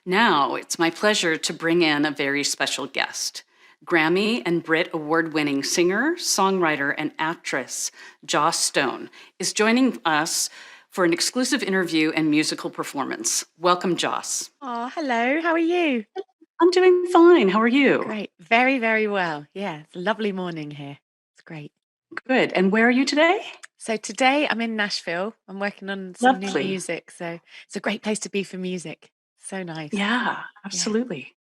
Now it's my pleasure to bring in a very special guest. Grammy and Brit Award-winning singer, songwriter, and actress Joss Stone is joining us for an exclusive interview and musical performance. Welcome, Joss. Oh, hello. How are you? I'm doing fine. How are you? Great. Very, very well. Yeah, it's a lovely morning here. It's great. Good. And where are you today? So today I'm in Nashville. I'm working on some new Lovely. music. So it's a great place to be for music. So nice. Yeah, Yeah. absolutely.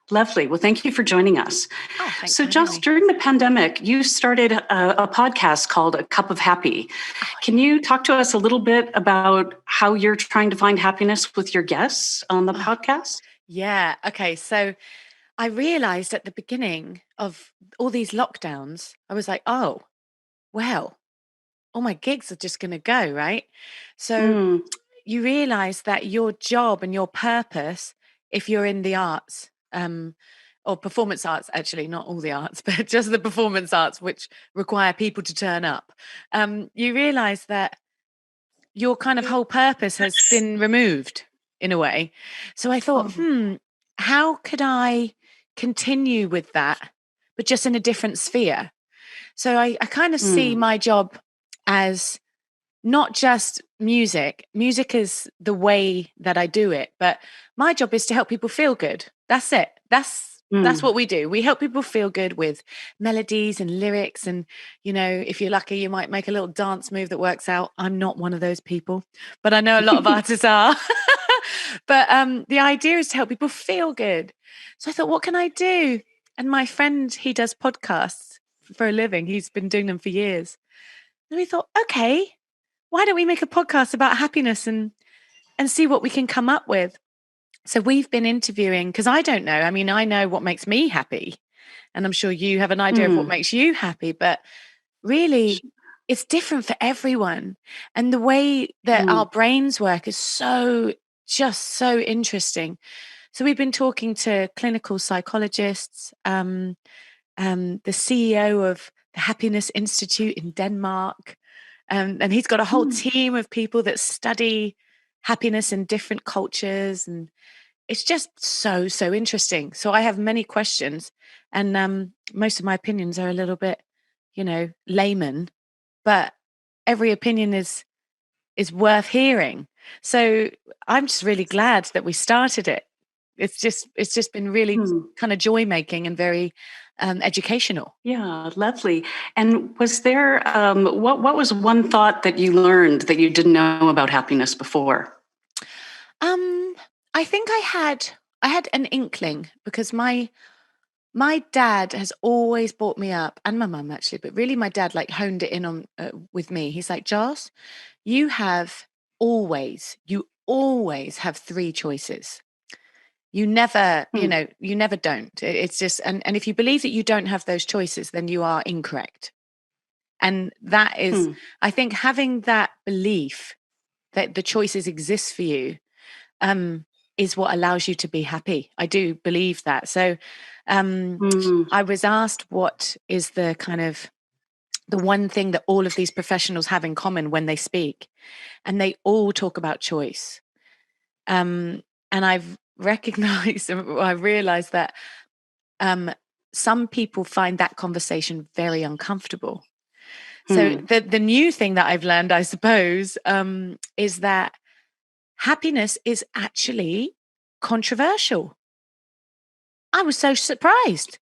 Lovely. Well, thank you for joining us. Oh, thanks So, for having just me. during the pandemic, you started a podcast called A Cup of Happy. Oh, Can you talk to us a little bit about how you're trying to find happiness with your guests on the oh, podcast? yeah. Okay. So I realized at the beginning of all these lockdowns, I was like, oh, well, all my gigs are just going to go, right? So Mm, you realize that your job and your purpose, if you're in the arts, or performance arts, actually, not all the arts, but just the performance arts, which require people to turn up, you realize that your kind of whole purpose has been removed in a way. So I thought, oh, how could I continue with that, but just in a different sphere? So I kind of see mm, my job as not just music. Music is the way that I do it, but my job is to help people feel good. That's it. That's mm. what we do. We help people feel good with melodies and lyrics, and if you're lucky, you might make a little dance move that works out. I'm not one of those people, but I know a lot of artists are. But the idea is to help people feel good. So I thought, what can I do? And my friend, he does podcasts for a living. He's been doing them for years. And we thought, okay, why don't we make a podcast about happiness and see what we can come up with? So we've been interviewing, because I don't know. I mean, I know what makes me happy, and I'm sure you have an idea of what Mm. makes you happy, but really it's different for everyone. And the way that our Mm. brains work is so interesting. So we've been talking to clinical psychologists, the CEO of the Happiness Institute in Denmark, and he's got a whole Mm. team of people that study happiness in different cultures, and it's just so interesting. So I have many questions, and most of my opinions are a little bit, layman, but every opinion is worth hearing. So I'm just really glad that we started it. It's just been really Mm. kind of joy making and very educational. Yeah, lovely. And was there what was one thought that you learned that you didn't know about happiness before? Um, I think I had an inkling because my dad has always brought me up, and my mum actually, but really my dad like honed it in on with me. He's like, Joss, you have you always have three choices. You never, Mm. you never don't. It's just, and if you believe that you don't have those choices, then you are incorrect. And that is, Mm. I think, having that belief that the choices exist for you um, is what allows you to be happy. I do believe that. So um, Mm. I was asked what is the kind of the one thing that all of these professionals have in common when they speak, and they all talk about choice. And I've recognized, I realized that um, some people find that conversation very uncomfortable. So Mm. the new thing that I've learned, I suppose, is that happiness is actually controversial. I was so surprised.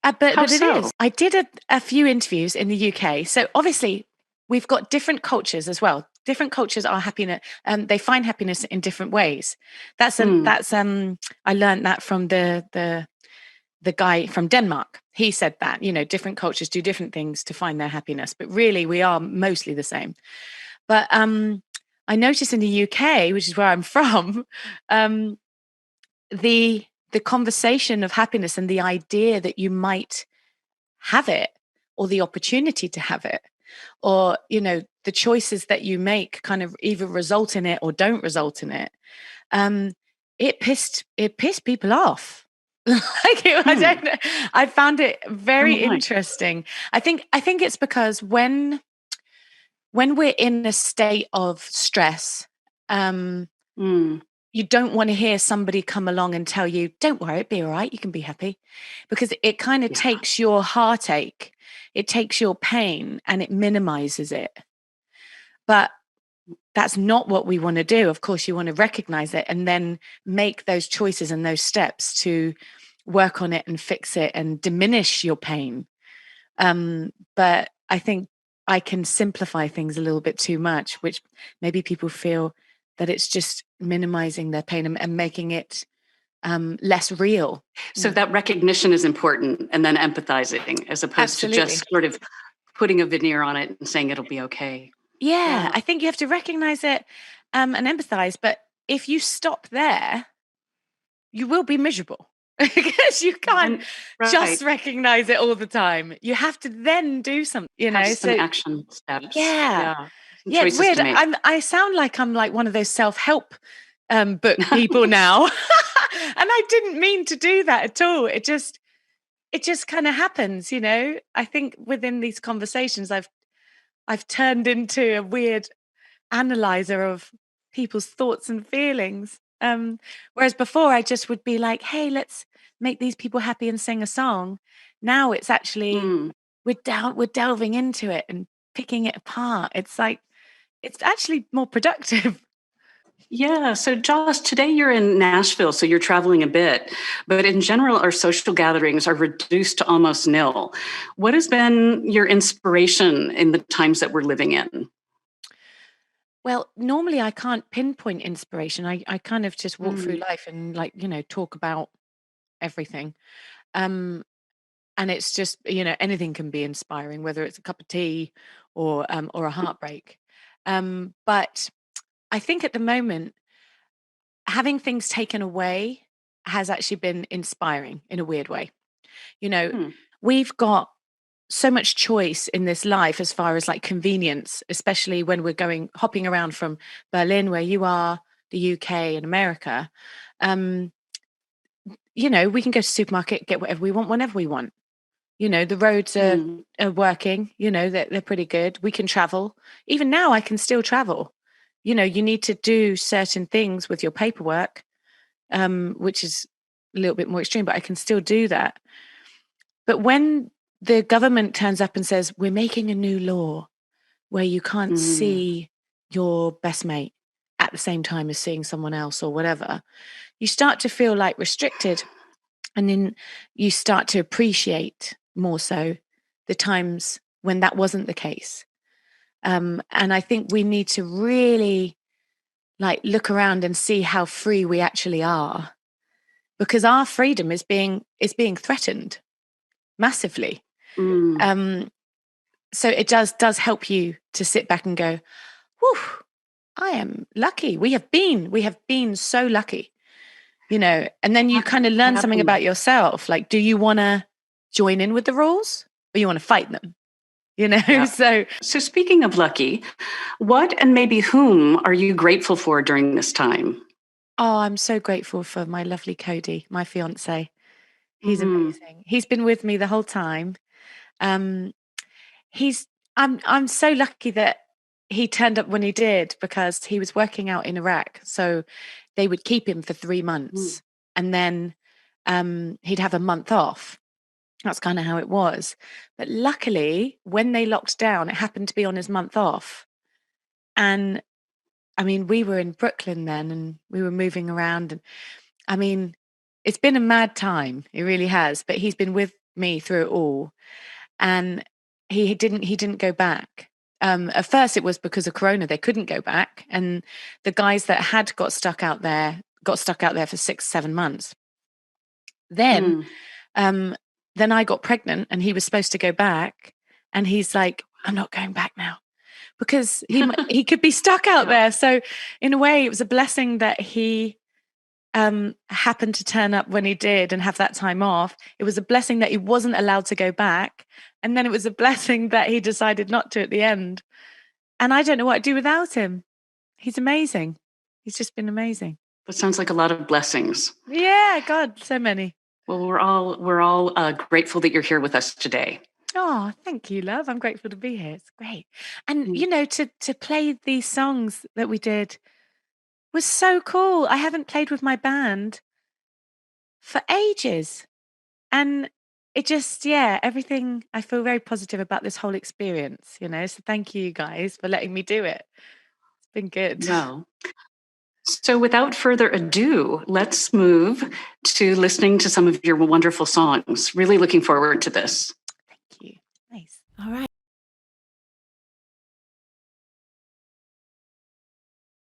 How But it so? is. I did a few interviews in the UK. So obviously, we've got different cultures as well. Different cultures are happiness. They find happiness in different ways. Mm. I learned that from the guy from Denmark. He said that different cultures do different things to find their happiness, but really we are mostly the same. But I noticed in the UK, which is where I'm from, um, the conversation of happiness and the idea that you might have it, or the opportunity to have it, or the choices that you make kind of either result in it or don't result in it, um it pissed people off. I Mm. don't know. I found it Oh very my. interesting. I think it's because when we're in a state of stress, um Mm. you don't want to hear somebody come along and tell you, don't worry, it'll be all right, you can be happy. Because it kind of Yeah. takes your heartache, it takes your pain and it minimizes it. But that's not what we want to do. Of course, you want to recognize it and then make those choices and those steps to work on it and fix it and diminish your pain. But I think I can simplify things a little bit too much, which maybe people feel that it's just minimizing their pain and making it less real. So that recognition is important, and then empathizing as opposed to Absolutely. just sort of putting a veneer on it and saying it'll be okay. Yeah, I think you have to recognize it and empathize. But if you stop there, you will be miserable because you can't just recognize it all the time. You have to then do something, you know. Have some So action steps. yeah, Some yeah, it's choices weird. to make. I sound like I'm like one of those self-help book people now, and I didn't mean to do that at all. It just kind of happens, you know. I think within these conversations, I've turned into a weird analyzer of people's thoughts and feelings. Whereas before I just would be like, hey, let's make these people happy and sing a song. Now it's actually we're delving into it and picking it apart. It's like it's actually more productive. Yeah. So, Joss, today you're in Nashville, so you're traveling a bit, but in general, our social gatherings are reduced to almost nil. What has been your inspiration in the times that we're living in? Well, normally I can't pinpoint inspiration. I kind of just walk through life and like, you know, talk about everything. Um, and it's just, you know, anything can be inspiring, whether it's a cup of tea or a heartbreak. But I think at the moment, having things taken away has actually been inspiring in a weird way. You know, Hmm. we've got so much choice in this life as far as like convenience, especially when we're going hopping around from Berlin, where you are, the UK and America. Um, you know, we can go to supermarket, get whatever we want, whenever we want. You know, the roads are working, you know, they're pretty good. We can travel. Even now, I can still travel. You know, you need to do certain things with your paperwork, which is a little bit more extreme, but I can still do that. But when the government turns up and says, we're making a new law where you can't see your best mate at the same time as seeing someone else or whatever, you start to feel like restricted. And then you start to appreciate more so the times when that wasn't the case. And I think we need to really like look around and see how free we actually are, because our freedom is being threatened massively. So it does help you to sit back and go, whew, I am lucky. We have been so lucky, you know. And then you kind of learn something about yourself. Like, do you want to join in with the rules or you want to fight them? You know, Yeah. so speaking of lucky, what and maybe whom are you grateful for during this time? oh, I'm so grateful for my lovely Cody, my fiance. He's amazing. He's been with me the whole time. Um, he's I'm so lucky that he turned up when he did, because he was working out in Iraq. So they would keep him for 3 months and then he'd have a month off. That's kind of how it was. But luckily, when they locked down, it happened to be on his month off. And I mean, we were in Brooklyn then and we were moving around. And I mean, it's been a mad time. It really has. But he's been with me through it all. And he didn't go back. At first, it was because of Corona; they couldn't go back, and the guys that had got stuck out there for 6-7 months. Then, then I got pregnant, and he was supposed to go back, and he's like, "I'm not going back now," because he could be stuck out there. So, in a way, it was a blessing that he happened to turn up when he did and have that time off. It was a blessing that he wasn't allowed to go back. And then it was a blessing that he decided not to at the end. And I don't know what I'd do without him. He's amazing. He's just been amazing. That sounds like a lot of blessings. Yeah, God, so many. Well, we're all grateful that you're here with us today. Oh, thank you, love. I'm grateful to be here. It's great. And you know, to play these songs that we did was so cool. I haven't played with my band for ages. And it just, yeah, everything, I feel very positive about this whole experience, you know. So thank you guys for letting me do it. It's been good. Well, so without further ado, let's move to listening to some of your wonderful songs. Really looking forward to this. Thank you. Nice. All right.